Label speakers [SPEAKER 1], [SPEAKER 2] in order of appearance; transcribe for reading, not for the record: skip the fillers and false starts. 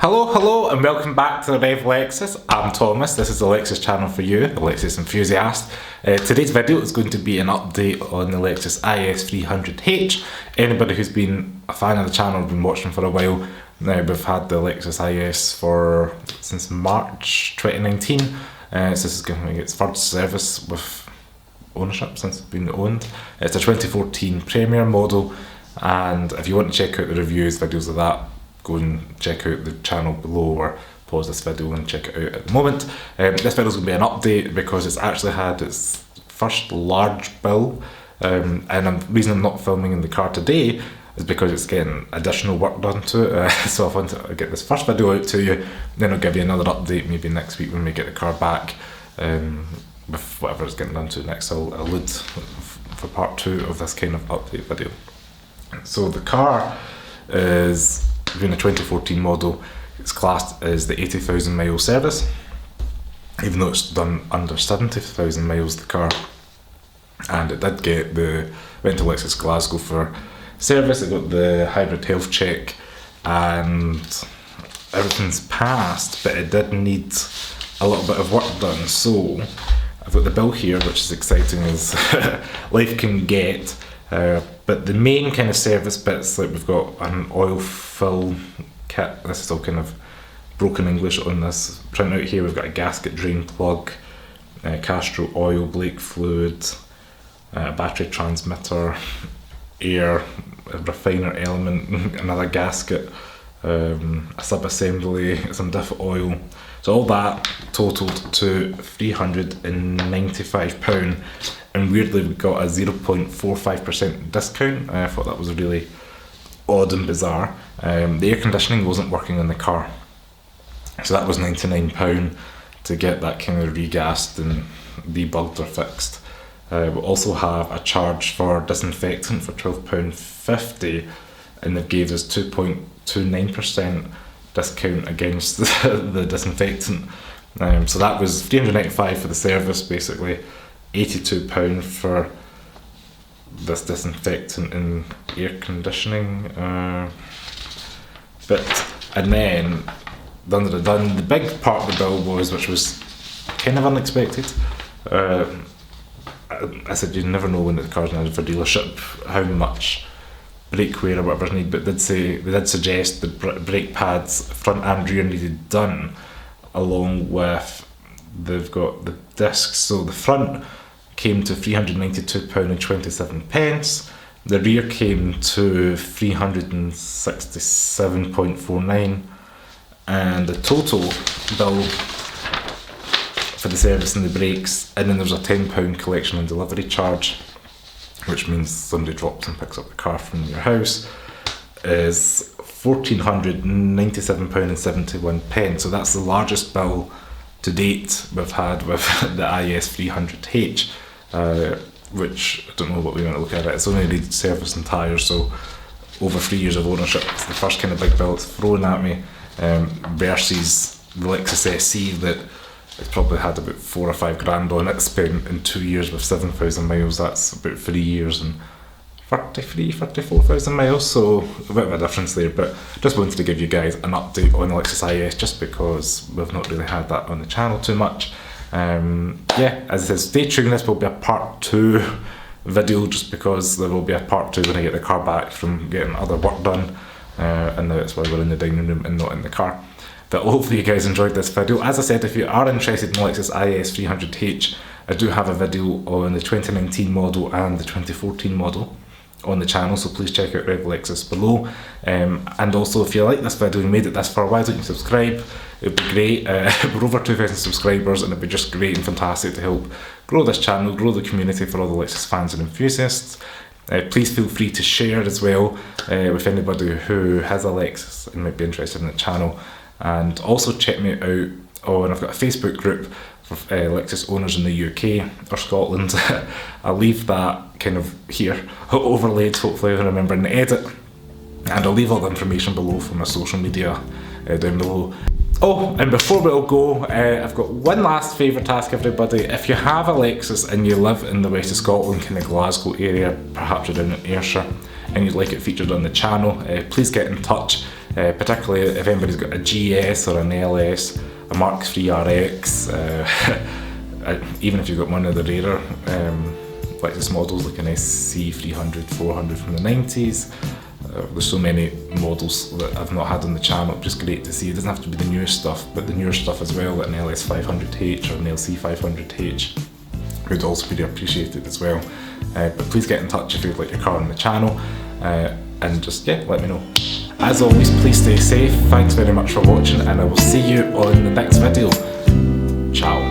[SPEAKER 1] Hello and welcome back to the Rev Lexus. I'm Thomas, this is the Lexus channel for you, the Lexus enthusiast. Today's video is going to be an update on the Lexus IS 300H. Anybody who's been a fan of the channel has been watching for a while. Now we've had the Lexus IS since March 2019. So this is going to be its third service with ownership since it's been owned. It's a 2014 Premier model, and if you want to check out the reviews, videos of that, go and check out the channel below or pause this video and check it out at the moment. This video is going to be an update because it's actually had its first large build, and the reason I'm not filming in the car today is because it's getting additional work done to it. So I want to get this first video out to you, then I'll give you another update maybe next week when we get the car back with whatever it's getting done to next. I'll allude for part 2 of this kind of update video. So the car is being a 2014 model. It's classed as the 80,000 mile service, even though it's done under 70,000 miles, the car. And it did went to Lexus Glasgow for service. It got the hybrid health check and everything's passed, but it did need a little bit of work done. So I've got the bill here, which is exciting as life can get. But the main kind of service bits, like we've got an oil fill kit. This is all kind of broken English on this printout here. We've got a gasket drain plug, Castrol oil, brake fluid, battery transmitter, air, a refiner element, another gasket, a sub-assembly, some diff oil. So all that totaled to £395, and weirdly we got a 0.45% discount. I thought that was really odd and bizarre. The air conditioning wasn't working in the car, so that was £99 to get that kind of regassed and debugged or fixed. We also have a charge for disinfectant for £12.50, and they gave us 2.29% discount against the disinfectant. So that was £395 for the service, basically £82 for this disinfectant and air conditioning bit. And then the big part of the bill which was kind of unexpected. I said you never know when the car's needed for dealership how much brake wear or whatever is needed, but they did suggest the brake pads front and rear needed done, along with they've got the discs. So the front came to £392.27, the rear came to £367.49, and the total bill for the service and the brakes, and then there's a £10 collection and delivery charge, which means somebody drops and picks up the car from your house, is £1,497.71. So that's the largest bill to date we've had with the IS 300H, which I don't know what we want to look at it. It's only needed service and tyres, so over 3 years of ownership. It's the first kind of big bill it's thrown at me, versus the Lexus SE that it's probably had about 4 or 5 grand on it, spent in 2 years with 7,000 miles. That's about 3 years and 34,000 miles, so a bit of a difference there. But just wanted to give you guys an update on the Lexus IS, just because we've not really had that on the channel too much. Yeah, as I said, stay tuned. This will be a part 2 video, just because there will be a part 2 when I get the car back from getting other work done, and that's why we're in the dining room and not in the car. But hopefully you guys enjoyed this video. As I said, if you are interested in the Lexus IS 300H, I do have a video on the 2019 model and the 2014 model on the channel, so please check out Rev Lexus below. And also, if you like this video and made it this far, why don't you subscribe? It would be great. We're over 2,000 subscribers, and it'd be just great and fantastic to help grow this channel, grow the community for all the Lexus fans and enthusiasts. Please feel free to share as well with anybody who has a Lexus and might be interested in the channel. And also check me out on, I've got a Facebook group for Lexus owners in the UK or Scotland. I'll leave that kind of here, overlaid hopefully when I remember in the edit, and I'll leave all the information below for my social media down below. Oh, and before we all go, I've got one last favour to ask everybody. If you have a Lexus and you live in the west of Scotland, kind of Glasgow area, perhaps you're down in Ayrshire, and you'd like it featured on the channel, please get in touch. particularly if anybody's got a GS or an LS, a Mark III RX, even if you've got one of the rarer Lexus models like an SC 300, 400 from the 90s. There's so many models that I've not had on the channel, just great to see. It doesn't have to be the newest stuff, but the newer stuff as well, like an LS 500H or an LC 500H would also be appreciated as well. But please get in touch if you'd like your car on the channel, and just let me know. As always, please stay safe. Thanks very much for watching, and I will see you on the next video. Ciao.